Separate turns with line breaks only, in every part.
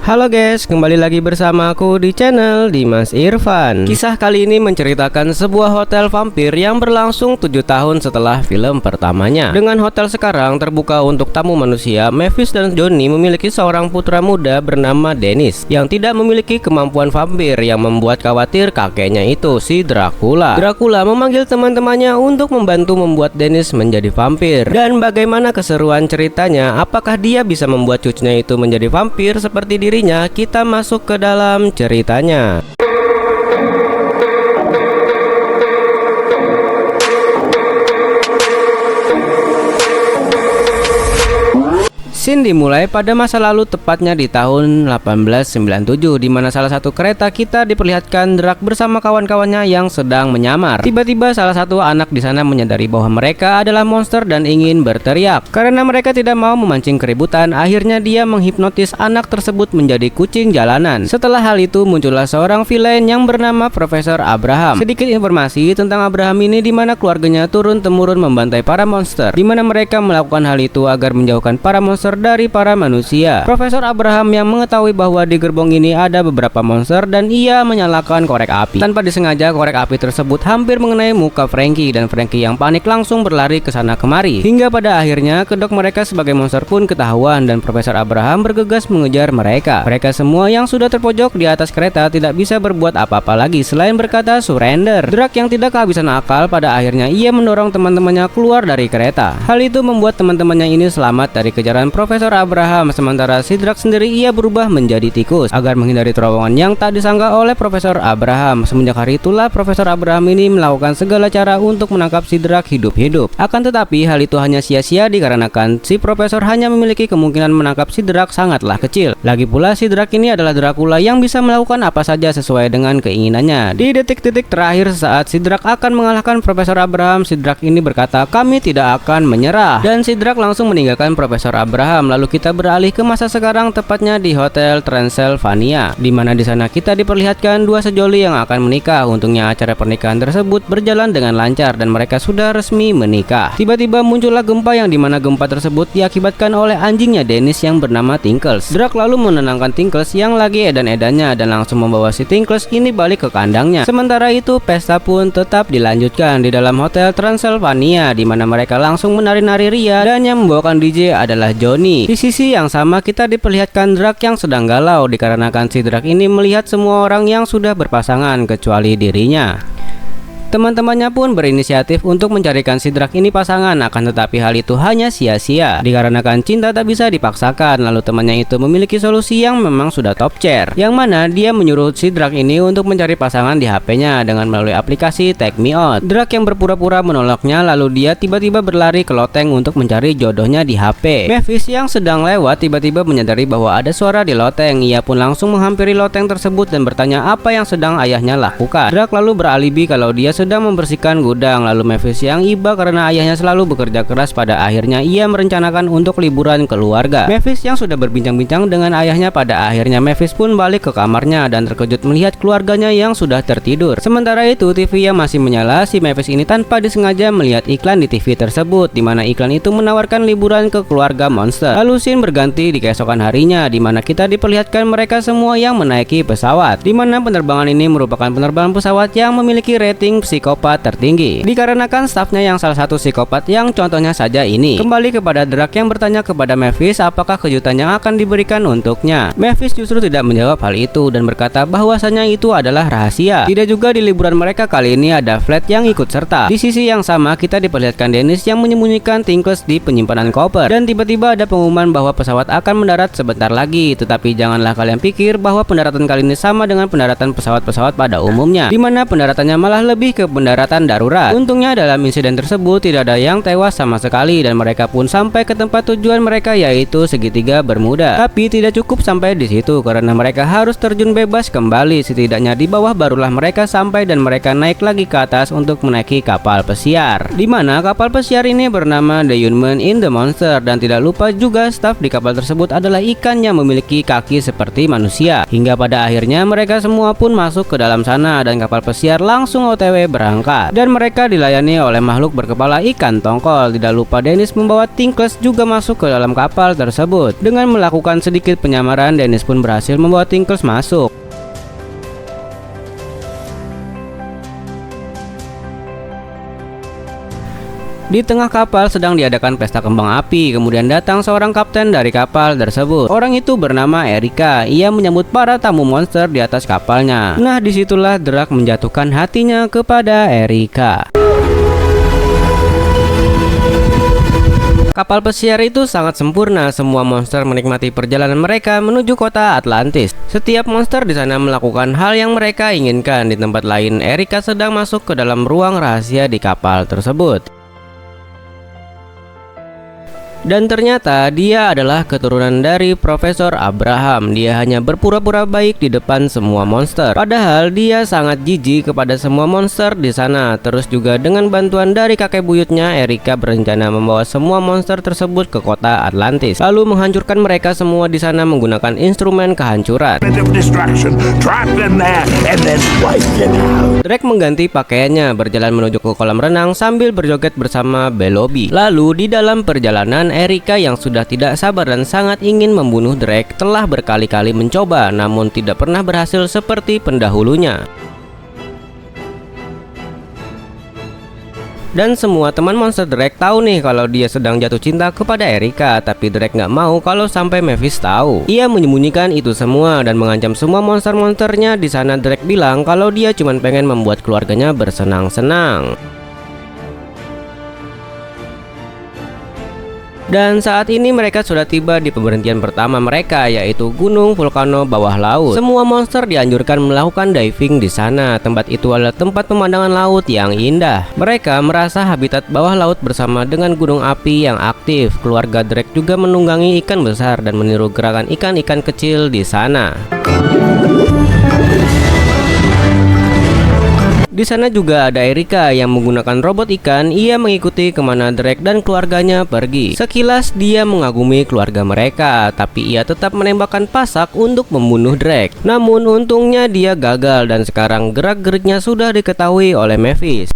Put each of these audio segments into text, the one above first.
Halo guys, kembali lagi bersama aku di channel Dimas Irfan. Kisah kali ini menceritakan sebuah hotel vampir yang berlangsung 7 tahun setelah film pertamanya. Dengan hotel sekarang terbuka untuk tamu manusia, Mavis dan Johnny memiliki seorang putra muda bernama Dennis yang tidak memiliki kemampuan vampir yang membuat khawatir kakeknya itu, si Dracula. Dracula memanggil teman-temannya untuk membantu membuat Dennis menjadi vampir. Dan bagaimana keseruan ceritanya? Apakah dia bisa membuat cucunya itu menjadi vampir seperti dirinya? Kita masuk ke dalam ceritanya. Scene dimulai pada masa lalu, tepatnya di tahun 1897, di mana salah satu kereta kita diperlihatkan Drac bersama kawan-kawannya yang sedang menyamar. Tiba-tiba salah satu anak di sana menyadari bahwa mereka adalah monster dan ingin berteriak. Karena mereka tidak mau memancing keributan, akhirnya dia menghipnotis anak tersebut menjadi kucing jalanan. Setelah hal itu muncullah seorang villain yang bernama Profesor Abraham. Sedikit informasi tentang Abraham ini, di mana keluarganya turun-temurun membantai para monster, di mana mereka melakukan hal itu agar menjauhkan para monster dari para manusia. Profesor Abraham yang mengetahui bahwa di gerbong ini ada beberapa monster dan ia menyalakan korek api. Tanpa disengaja korek api tersebut hampir mengenai muka Frankie, dan Frankie yang panik langsung berlari ke sana kemari. Hingga pada akhirnya kedok mereka sebagai monster pun ketahuan dan Profesor Abraham bergegas mengejar mereka. Mereka semua yang sudah terpojok di atas kereta tidak bisa berbuat apa-apa lagi selain berkata surrender. Drac yang tidak kehabisan akal pada akhirnya ia mendorong teman-temannya keluar dari kereta. Hal itu membuat teman-temannya ini selamat dari kejaran Profesor Abraham, sementara si Drac sendiri ia berubah menjadi tikus agar menghindari terowongan yang tak disangka oleh Profesor Abraham. Semenjak hari itulah Profesor Abraham ini melakukan segala cara untuk menangkap si Drac hidup-hidup. Akan tetapi hal itu hanya sia-sia dikarenakan si Profesor hanya memiliki kemungkinan menangkap si Drac sangatlah kecil. Lagi pula si Drac ini adalah Dracula yang bisa melakukan apa saja sesuai dengan keinginannya. Di detik-detik terakhir saat si Drac akan mengalahkan Profesor Abraham, si Drac ini berkata, "Kami tidak akan menyerah." Dan si Drac langsung meninggalkan Profesor Abraham. Lalu kita beralih ke masa sekarang, tepatnya di Hotel Transylvania, di mana di sana kita diperlihatkan dua sejoli yang akan menikah. Untungnya acara pernikahan tersebut berjalan dengan lancar dan mereka sudah resmi menikah. Tiba-tiba muncullah gempa yang dimana gempa tersebut diakibatkan oleh anjingnya Dennis yang bernama Tinkles. Drac lalu menenangkan Tinkles yang lagi edan-edannya dan langsung membawa si Tinkles ini balik ke kandangnya. Sementara itu pesta pun tetap dilanjutkan di dalam Hotel Transylvania, di mana mereka langsung menari-nari ria dan yang membawakan DJ adalah Johnny. Di sisi yang sama kita diperlihatkan Drac yang sedang galau dikarenakan si Drac ini melihat semua orang yang sudah berpasangan kecuali dirinya. Teman-temannya pun berinisiatif untuk mencarikan si Drac ini pasangan, akan tetapi hal itu hanya sia-sia dikarenakan cinta tak bisa dipaksakan. Lalu temannya itu memiliki solusi yang memang sudah top chair, yang mana dia menyuruh si Drac ini untuk mencari pasangan di HP-nya dengan melalui aplikasi Take Me Out. Drac yang berpura-pura menolaknya, lalu dia tiba-tiba berlari ke loteng untuk mencari jodohnya di HP. Mavis yang sedang lewat tiba-tiba menyadari bahwa ada suara di loteng. Ia pun langsung menghampiri loteng tersebut dan bertanya apa yang sedang ayahnya lakukan. Drac lalu beralibi kalau dia sedang membersihkan gudang. Lalu Mavis yang iba karena ayahnya selalu bekerja keras, pada akhirnya ia merencanakan untuk liburan keluarga. Mavis yang sudah berbincang-bincang dengan ayahnya, pada akhirnya Mavis pun balik ke kamarnya dan terkejut melihat keluarganya yang sudah tertidur. Sementara itu TV yang masih menyala, si Mavis ini tanpa disengaja melihat iklan di TV tersebut, di mana iklan itu menawarkan liburan ke keluarga monster. Lalu scene berganti di keesokan harinya, di mana kita diperlihatkan mereka semua yang menaiki pesawat, di mana penerbangan ini merupakan penerbangan pesawat yang memiliki rating psikopat tertinggi dikarenakan stafnya yang salah satu psikopat, yang contohnya saja ini. Kembali kepada Drac yang bertanya kepada Mavis apakah kejutan yang akan diberikan untuknya. Mavis justru tidak menjawab hal itu dan berkata bahwasanya itu adalah rahasia. Tidak juga di liburan mereka kali ini ada Flat yang ikut serta. Di sisi yang sama kita diperlihatkan Dennis yang menyembunyikan Tinkles di penyimpanan koper, dan tiba-tiba ada pengumuman bahwa pesawat akan mendarat sebentar lagi. Tetapi janganlah kalian pikir bahwa pendaratan kali ini sama dengan pendaratan pesawat-pesawat pada umumnya, di mana pendaratannya malah lebih ke pendaratan darurat. Untungnya dalam insiden tersebut tidak ada yang tewas sama sekali dan mereka pun sampai ke tempat tujuan mereka, yaitu segitiga Bermuda. Tapi tidak cukup sampai di situ karena mereka harus terjun bebas kembali. Setidaknya di bawah barulah mereka sampai dan mereka naik lagi ke atas untuk menaiki kapal pesiar, di mana kapal pesiar ini bernama The Human in the Monster. Dan tidak lupa juga staf di kapal tersebut adalah ikan yang memiliki kaki seperti manusia. Hingga pada akhirnya mereka semua pun masuk ke dalam sana dan kapal pesiar langsung OTW selesai berangkat dan mereka dilayani oleh makhluk berkepala ikan tongkol. Tidak lupa Dennis membawa Tinkles juga masuk ke dalam kapal tersebut. Dengan melakukan sedikit penyamaran, Dennis pun berhasil membawa Tinkles masuk. Di tengah kapal sedang diadakan pesta kembang api, kemudian datang seorang kapten dari kapal tersebut. Orang itu bernama Erika. Ia menyambut para tamu monster di atas kapalnya. Nah, disitulah Drak menjatuhkan hatinya kepada Erika. Kapal pesiar itu sangat sempurna. Semua monster menikmati perjalanan mereka menuju kota Atlantis. Setiap monster di sana melakukan hal yang mereka inginkan. Di tempat lain, Erika sedang masuk ke dalam ruang rahasia di kapal tersebut. Dan ternyata dia adalah keturunan dari Profesor Abraham. Dia hanya berpura-pura baik di depan semua monster. Padahal dia sangat jijik kepada semua monster di sana. Terus juga dengan bantuan dari kakek buyutnya, Erika berencana membawa semua monster tersebut ke kota Atlantis, lalu menghancurkan mereka semua di sana menggunakan instrumen kehancuran. Drake mengganti pakaiannya, berjalan menuju ke kolam renang sambil berjoget bersama Belobi. Lalu di dalam perjalanan, Erika yang sudah tidak sabar dan sangat ingin membunuh Drake telah berkali-kali mencoba, namun tidak pernah berhasil seperti pendahulunya. Dan semua teman monster Drake tahu nih kalau dia sedang jatuh cinta kepada Erika, tapi Drake nggak mau kalau sampai Mavis tahu. Ia menyembunyikan itu semua dan mengancam semua monster-monsternya di sana. Drake bilang kalau dia cuma pengen membuat keluarganya bersenang-senang. Dan saat ini mereka sudah tiba di pemberhentian pertama mereka, yaitu Gunung Volcano Bawah Laut. Semua monster dianjurkan melakukan diving di sana. Tempat itu adalah tempat pemandangan laut yang indah. Mereka merasa habitat bawah laut bersama dengan gunung api yang aktif. Keluarga Drake juga menunggangi ikan besar dan meniru gerakan ikan-ikan kecil di sana. Di sana juga ada Erika yang menggunakan robot ikan. Ia mengikuti kemana Drake dan keluarganya pergi. Sekilas dia mengagumi keluarga mereka, tapi ia tetap menembakkan pasak untuk membunuh Drake. Namun untungnya dia gagal dan sekarang gerak-geriknya sudah diketahui oleh Mavis.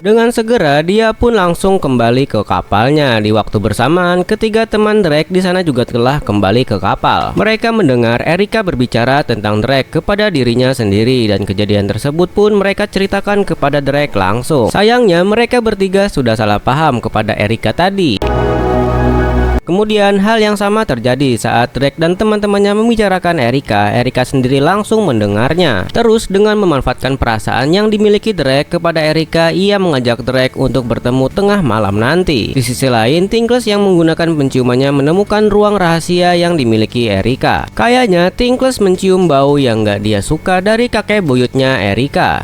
Dengan segera dia pun langsung kembali ke kapalnya. Di waktu bersamaan, ketiga teman Drake di sana juga telah kembali ke kapal. Mereka mendengar Erika berbicara tentang Drake kepada dirinya sendiri, dan kejadian tersebut pun mereka ceritakan kepada Drake langsung. Sayangnya mereka bertiga sudah salah paham kepada Erika tadi. Kemudian hal yang sama terjadi saat Drake dan teman-temannya membicarakan Erika. Erika sendiri langsung mendengarnya. Terus dengan memanfaatkan perasaan yang dimiliki Drake kepada Erika, ia mengajak Drake untuk bertemu tengah malam nanti. Di sisi lain, Tinkles yang menggunakan penciumannya menemukan ruang rahasia yang dimiliki Erika. Kayaknya Tinkles mencium bau yang gak dia suka dari kakek buyutnya Erika.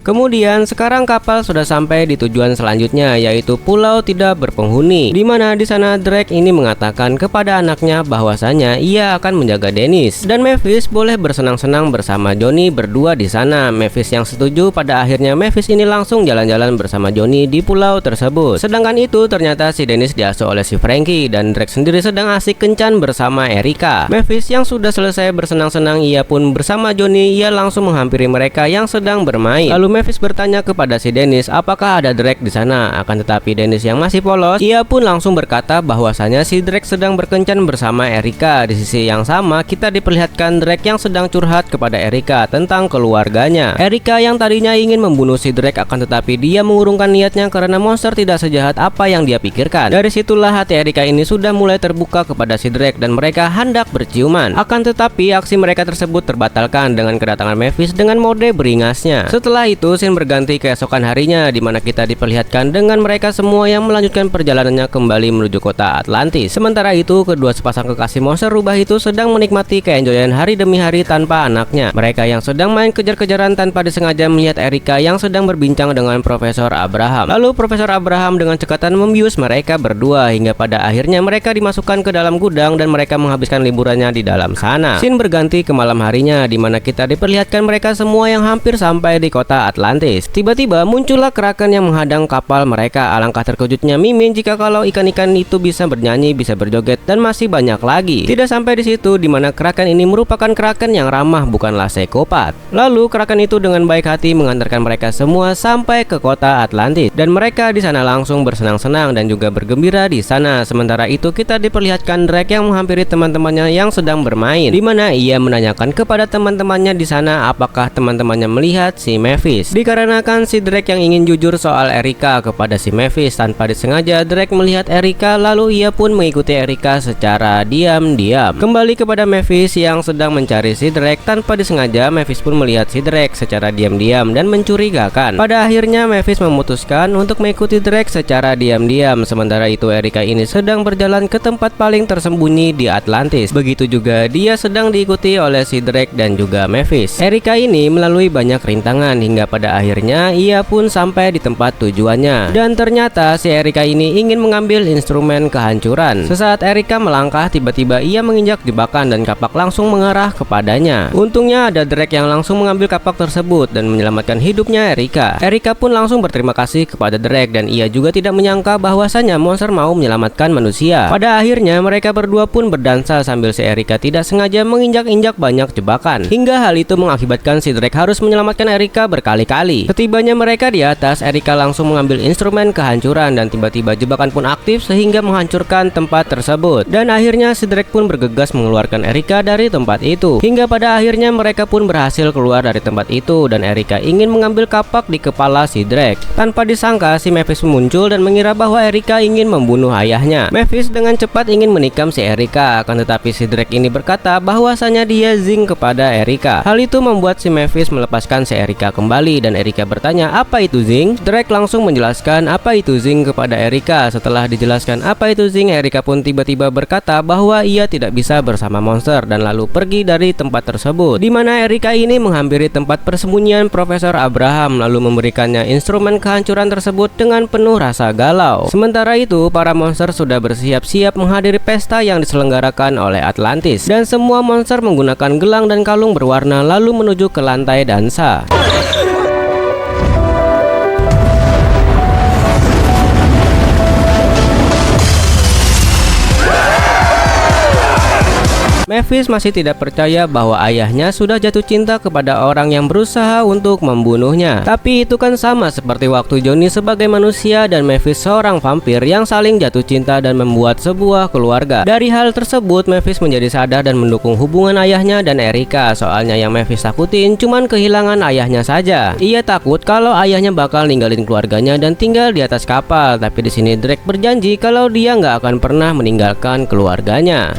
Kemudian sekarang kapal sudah sampai di tujuan selanjutnya, yaitu Pulau Tidak Berpenghuni, di mana di sana Drake ini mengatakan kepada anaknya bahwasanya ia akan menjaga Dennis dan Mavis boleh bersenang-senang bersama Johnny berdua di sana. Mavis yang setuju. Pada akhirnya Mavis ini langsung jalan-jalan bersama Johnny di pulau tersebut. Sedangkan itu ternyata si Dennis diasuh oleh si Frankie dan Drake sendiri sedang asik kencan bersama Erika. Mavis yang sudah selesai bersenang-senang, ia pun bersama Johnny, ia langsung menghampiri mereka yang sedang bermain. Lalu Mavis bertanya kepada si Dennis apakah ada Drake di sana. Akan tetapi Dennis yang masih polos, ia pun langsung berkata bahwasanya si Drake sedang berkencan bersama Erika. Di sisi yang sama kita diperlihatkan Drake yang sedang curhat kepada Erika tentang keluarganya. Erika yang tadinya ingin membunuh si Drake, akan tetapi dia mengurungkan niatnya karena monster tidak sejahat apa yang dia pikirkan. Dari situlah hati Erika ini sudah mulai terbuka kepada si Drake dan mereka hendak berciuman. Akan tetapi aksi mereka tersebut terbatalkan dengan kedatangan Mavis dengan mode beringasnya. Setelah itu scene berganti keesokan harinya, di mana kita diperlihatkan dengan mereka semua yang melanjutkan perjalanannya kembali menuju kota Atlantis. Sementara itu kedua sepasang kekasih monster rubah itu sedang menikmati keenjoyan hari demi hari tanpa anaknya. Mereka yang sedang main kejar-kejaran tanpa disengaja melihat Erika yang sedang berbincang dengan Profesor Abraham. Lalu Profesor Abraham dengan cekatan membius mereka berdua hingga pada akhirnya mereka dimasukkan ke dalam gudang dan mereka menghabiskan liburannya di dalam sana. Scene berganti ke malam harinya, di mana kita diperlihatkan mereka semua yang hampir sampai di kota Atlantis. Tiba-tiba muncullah Kraken yang menghadang kapal mereka. Alangkah terkejutnya Mimin jika kalau ikan-ikan itu bisa bernyanyi, bisa berjoget, dan masih banyak lagi. Tidak sampai di situ, di mana Kraken ini merupakan Kraken yang ramah, bukanlah psikopat. Lalu Kraken itu dengan baik hati mengantarkan mereka semua sampai ke kota Atlantis, dan mereka di sana langsung bersenang-senang dan juga bergembira di sana. Sementara itu kita diperlihatkan Drake yang menghampiri teman-temannya yang sedang bermain, di mana ia menanyakan kepada teman-temannya di sana apakah teman-temannya melihat si Mavis. Dikarenakan si Drake yang ingin jujur soal Erika kepada si Mavis, tanpa disengaja Drake melihat Erika, lalu ia pun mengikuti Erika secara diam-diam. Kembali kepada Mavis yang sedang mencari si Drake, tanpa disengaja Mavis pun melihat si Drake secara diam-diam dan mencurigakan. Pada akhirnya Mavis memutuskan untuk mengikuti Drake secara diam-diam. Sementara itu Erika ini sedang berjalan ke tempat paling tersembunyi di Atlantis. Begitu juga dia sedang diikuti oleh si Drake dan juga Mavis. Erika ini melalui banyak rintangan hingga pada akhirnya ia pun sampai di tempat tujuannya. Dan ternyata si Erika ini ingin mengambil instrumen kehancuran. Sesaat Erika melangkah, tiba-tiba ia menginjak jebakan dan kapak langsung mengarah kepadanya. Untungnya ada Drake yang langsung mengambil kapak tersebut dan menyelamatkan hidupnya Erika. Erika pun langsung berterima kasih kepada Drake dan ia juga tidak menyangka bahwasanya monster mau menyelamatkan manusia. Pada akhirnya mereka berdua pun berdansa sambil si Erika tidak sengaja menginjak-injak banyak jebakan, hingga hal itu mengakibatkan si Drake harus menyelamatkan Erika berkali-kali. Setibanya mereka di atas, Erika langsung mengambil instrumen kehancuran dan tiba-tiba jebakan pun aktif sehingga menghancurkan tempat tersebut. Dan akhirnya si Drake pun bergegas mengeluarkan Erika dari tempat itu, hingga pada akhirnya mereka pun berhasil keluar dari tempat itu dan Erika ingin mengambil kapak di kepala si Drake. Tanpa disangka si Mavis muncul dan mengira bahwa Erika ingin membunuh ayahnya. Mavis dengan cepat ingin menikam si Erika, akan tetapi si Drake ini berkata bahwasanya dia zing kepada Erika. Hal itu membuat si Mavis melepaskan si Erika kembali dan Erika bertanya apa itu zing. Drake langsung menjelaskan apa itu zing kepada Erika. Setelah dijelaskan apa itu zing, Erika pun tiba-tiba berkata bahwa ia tidak bisa bersama monster dan lalu pergi dari tempat tersebut, di mana Erika ini menghampiri tempat persembunyian Profesor Abraham lalu memberikannya instrumen kehancuran tersebut dengan penuh rasa galau. Sementara itu para monster sudah bersiap-siap menghadiri pesta yang diselenggarakan oleh Atlantis dan semua monster menggunakan gelang dan kalung berwarna lalu menuju ke lantai dansa. Mavis masih tidak percaya bahwa ayahnya sudah jatuh cinta kepada orang yang berusaha untuk membunuhnya. Tapi itu kan sama seperti waktu Johnny sebagai manusia dan Mavis seorang vampir yang saling jatuh cinta dan membuat sebuah keluarga. Dari hal tersebut Mavis menjadi sadar dan mendukung hubungan ayahnya dan Erika. Soalnya yang Mavis takutin cuman kehilangan ayahnya saja. Ia takut kalau ayahnya bakal ninggalin keluarganya dan tinggal di atas kapal. Tapi di sini Drake berjanji kalau dia nggak akan pernah meninggalkan keluarganya.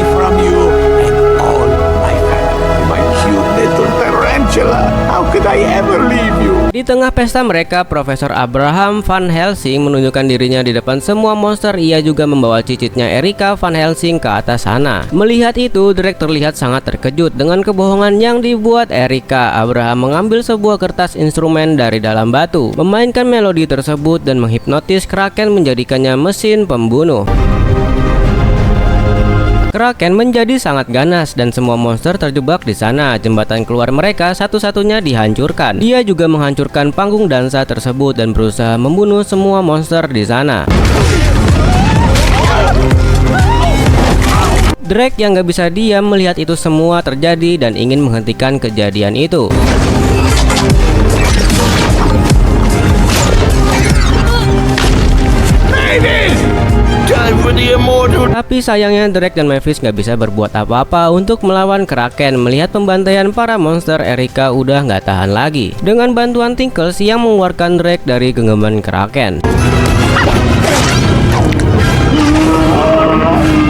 From you and all my family, my cute little tarantula. How could I ever leave you?
Di tengah pesta mereka, Profesor Abraham Van Helsing menunjukkan dirinya di depan semua monster. Ia juga membawa cicitnya Erika Van Helsing ke atas sana. Melihat itu, Drake terlihat sangat terkejut dengan kebohongan yang dibuat Erika. Abraham mengambil sebuah kertas instrumen dari dalam batu, memainkan melodi tersebut dan menghipnotis Kraken menjadikannya mesin pembunuh. Kraken menjadi sangat ganas dan semua monster terjebak di sana. Jembatan keluar mereka satu-satunya dihancurkan. Dia juga menghancurkan panggung dansa tersebut dan berusaha membunuh semua monster di sana. Drake yang gak bisa diam melihat itu semua terjadi dan ingin menghentikan kejadian itu. Tapi sayangnya Drake dan Mavis gak bisa berbuat apa-apa untuk melawan Kraken. Melihat pembantaian para monster, Erika udah gak tahan lagi. Dengan bantuan Tinkles yang mengeluarkan Drake dari genggaman Kraken.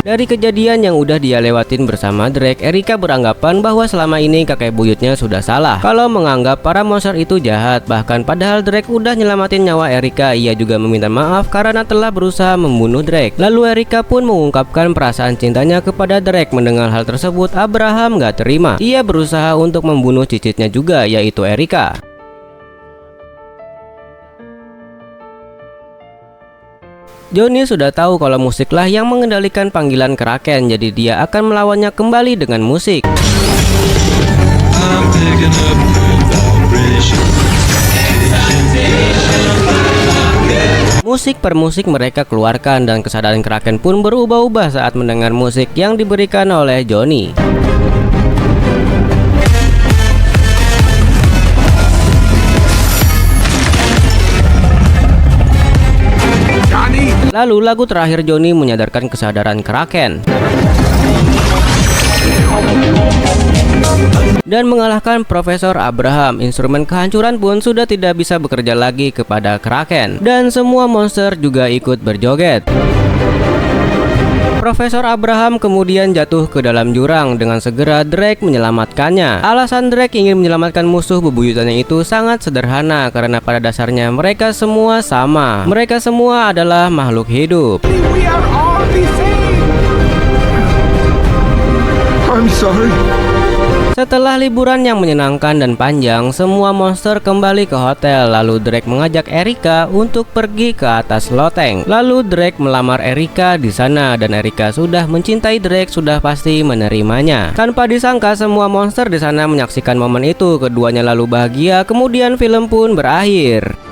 Dari kejadian yang udah dia lewatin bersama Drake, Erika beranggapan bahwa selama ini kakek buyutnya sudah salah kalau menganggap para monster itu jahat. Bahkan padahal Drake udah nyelamatin nyawa Erika, ia juga meminta maaf karena telah berusaha membunuh Drake. Lalu Erika pun mengungkapkan perasaan cintanya kepada Drake. Mendengar hal tersebut, Abraham gak terima. Ia berusaha untuk membunuh cicitnya juga, yaitu Erika. Johnny sudah tahu kalau musiklah yang mengendalikan panggilan Kraken, jadi dia akan melawannya kembali dengan musik. Musik per musik mereka keluarkan dan kesadaran Kraken pun berubah-ubah saat mendengar musik yang diberikan oleh Johnny. Lalu lagu terakhir Johnny menyadarkan kesadaran Kraken dan mengalahkan Profesor Abraham. Instrumen kehancuran pun sudah tidak bisa bekerja lagi kepada Kraken dan semua monster juga ikut berjoget. Profesor Abraham kemudian jatuh ke dalam jurang. Dengan segera Drake menyelamatkannya. Alasan Drake ingin menyelamatkan musuh bebuyutannya itu sangat sederhana, karena pada dasarnya mereka semua sama. Mereka semua adalah makhluk hidup.
We are all the same. I'm sorry.
Setelah liburan yang menyenangkan dan panjang, semua monster kembali ke hotel. Lalu Drake mengajak Erika untuk pergi ke atas loteng. Lalu Drake melamar Erika di sana dan Erika sudah mencintai Drake, sudah pasti menerimanya. Tanpa disangka semua monster di sana menyaksikan momen itu. Keduanya lalu bahagia, kemudian film pun berakhir.